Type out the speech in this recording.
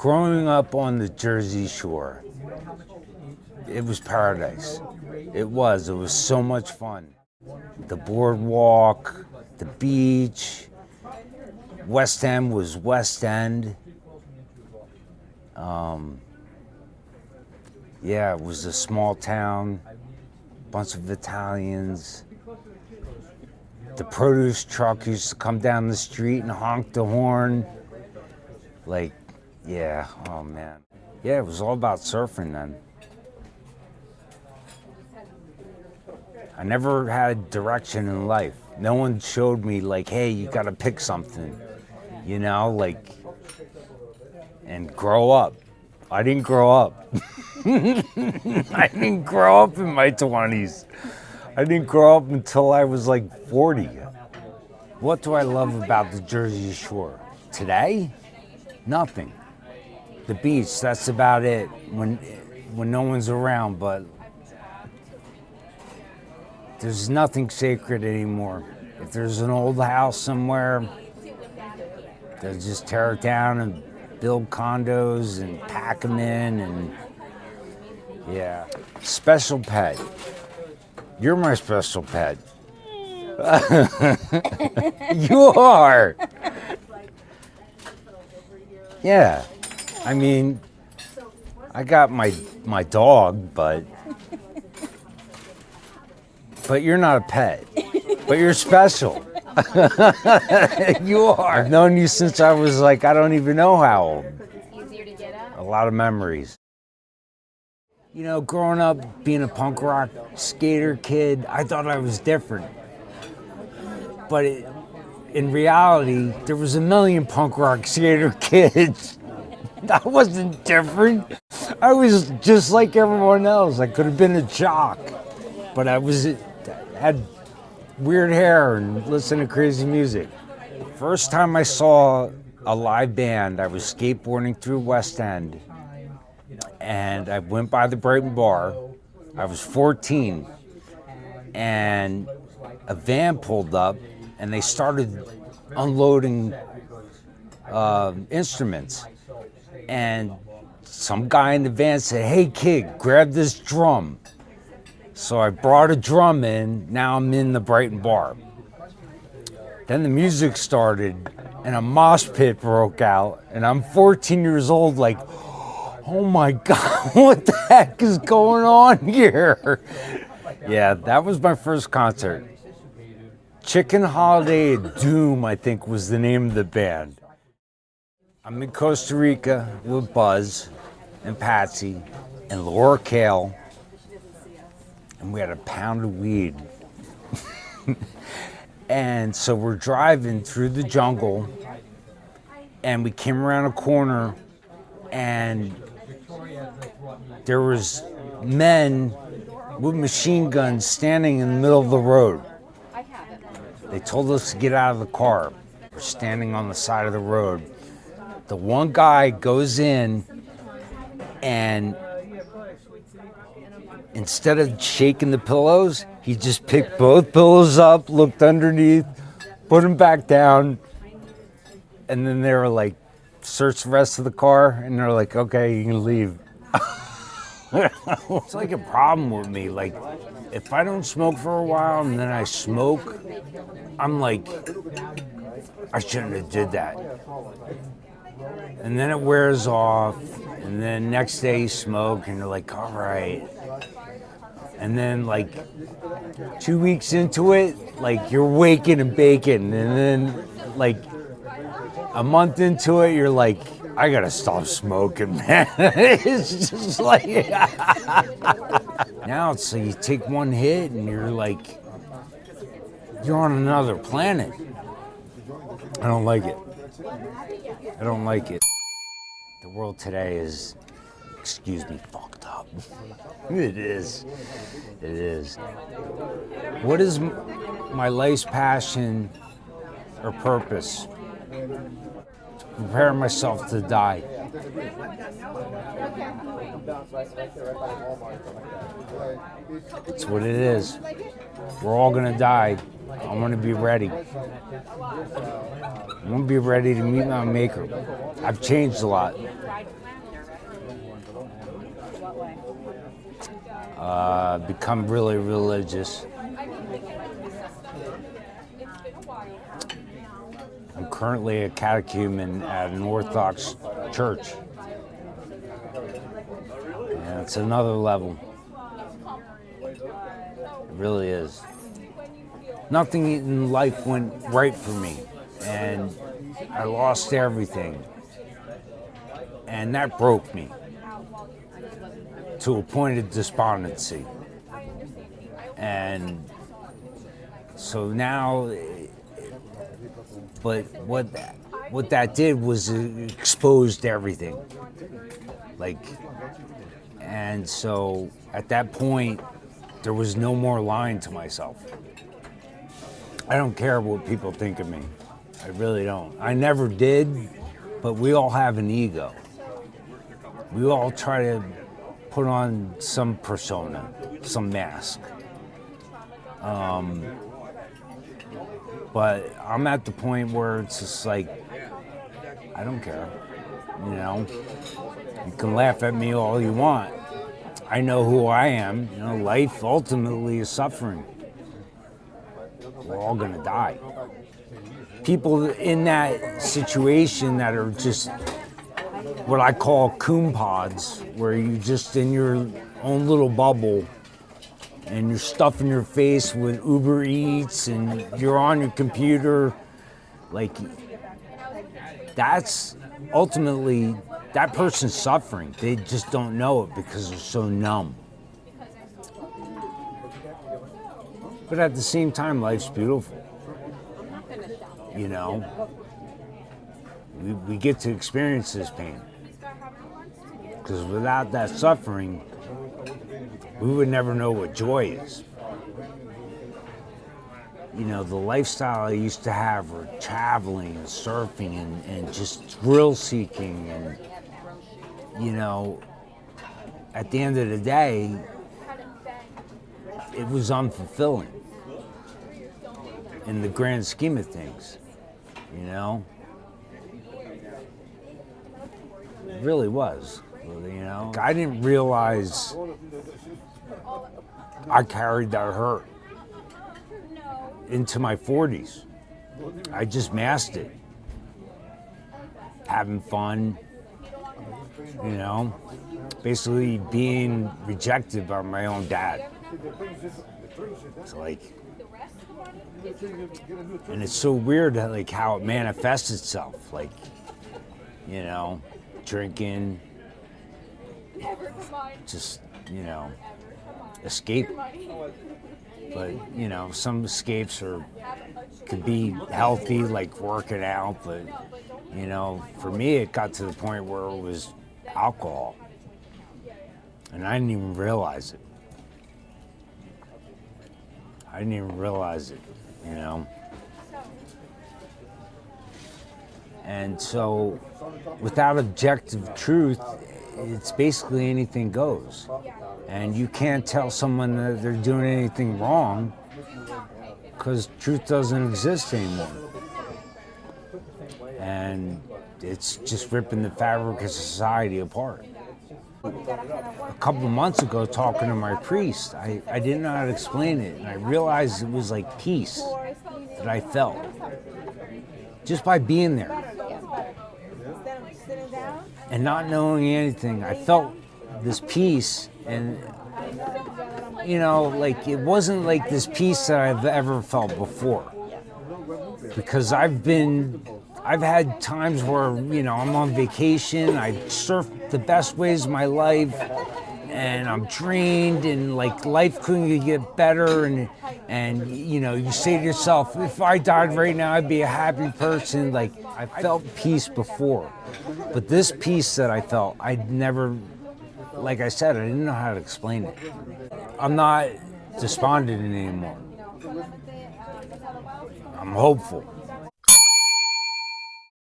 Growing up on the Jersey Shore, it was paradise. It was so much fun. The boardwalk, the beach, West End was West End. Yeah, it was a small town, bunch of Italians. The produce truck used to come down the street and honk the horn. Like, yeah, oh man. Yeah, it was all about surfing then. I never had direction in life. No one showed me like, hey, you gotta pick something, you know, like, and grow up. I didn't grow up. I didn't grow up in my 20s. I didn't grow up until I was like 40. What do I love about the Jersey Shore? Today? Nothing. The beach, that's about it when no one's around, but there's nothing sacred anymore. If there's an old house somewhere, they'll just tear it down and build condos and pack them in, and yeah. Special pet. You're my special pet. You are. Yeah. I mean, I got my dog, but you're not a pet. But you're special. You are. I've known you since I was like, I don't even know how old. Easier to get at? A lot of memories. You know, growing up, being a punk rock skater kid, I thought I was different. But in reality, there was a million punk rock skater kids. I wasn't different. I was just like everyone else. I could have been a jock, but I had weird hair and listened to crazy music. First time I saw a live band, I was skateboarding through West End, and I went by the Brighton Bar. I was 14, and a van pulled up, and they started unloading instruments. And some guy in the van said, "Hey kid, grab this drum." So I brought a drum in. Now I'm in the Brighton Bar. Then the music started, and a mosh pit broke out, and I'm 14 years old, like, oh my God, what the heck is going on here? Yeah, that was my first concert. Chicken Holiday at Doom, I think, was the name of the band. I'm in Costa Rica with Buzz and Patsy and Laura Kale, and we had a pound of weed. And so we're driving through the jungle, and we came around a corner, and there was men with machine guns standing in the middle of the road. They told us to get out of the car. We're standing on the side of the road. The one guy goes in, and instead of shaking the pillows, he just picked both pillows up, looked underneath, put them back down, and then they were like, search the rest of the car, and they're like, okay, you can leave. It's like a problem with me. Like, if I don't smoke for a while and then I smoke, I'm like, I shouldn't have did that. And then it wears off, and then next day you smoke, and you're like, all right. And then like 2 weeks into it, like you're waking and baking, and then like a month into it, you're like, I gotta stop smoking, man. It's just like, now it's like you take one hit and you're like, you're on another planet. I don't like it. I don't like it. The world today is, excuse me, fucked up. It is. It is. What is my life's passion or purpose? preparing myself to die. It's what it is. We're all gonna die. I want to be ready. I want to be ready to meet my maker. I've changed a lot. Become really religious. I'm currently a catechumen at an Orthodox church. Yeah, it's another level. It really is. Nothing in life went right for me, and I lost everything. And that broke me to a point of despondency. And so now, but what that did was it exposed everything. And so at that point, there was no more lying to myself. I don't care what people think of me. I really don't. I never did, but we all have an ego. We all try to put on some persona, some mask. But I'm at the point where it's just like, I don't care. You know, you can laugh at me all you want. I know who I am. You know, life ultimately is suffering. We're all gonna die. People in that situation that are just what I call coon pods, where you just in your own little bubble and you're stuffing your face with Uber Eats and you're on your computer, like, that's ultimately, that person's suffering. They just don't know it because they're so numb. But at the same time, life's beautiful. You know, we get to experience this pain. Because without that suffering, we would never know what joy is. You know, the lifestyle I used to have were traveling and surfing and just thrill seeking. And, you know, at the end of the day, it was unfulfilling in the grand scheme of things, you know? It really was, you know? I didn't realize I carried that hurt into my 40s. I just masked it. Having fun, you know? Basically being rejected by my own dad. It's like, and it's so weird like how it manifests itself, like, you know, drinking, just, you know, escape. But, you know, some escapes could be healthy, like working out, but, you know, for me it got to the point where it was alcohol. And I didn't even realize it. I didn't even realize it, you know? And so, without objective truth, it's basically anything goes. And you can't tell someone that they're doing anything wrong because truth doesn't exist anymore. And it's just ripping the fabric of society apart. A couple of months ago, talking to my priest, I didn't know how to explain it, and I realized it was like peace that I felt just by being there and not knowing anything. I felt this peace, and you know, like it wasn't like this peace that I've ever felt before, because I've had times where, you know, I'm on vacation, I surfed the best ways of my life, and I'm drained, and like life couldn't get better, and you know, you say to yourself, if I died right now, I'd be a happy person. Like, I felt peace before, but this peace that I felt, I'd never, like I said, I didn't know how to explain it. I'm not despondent anymore. I'm hopeful.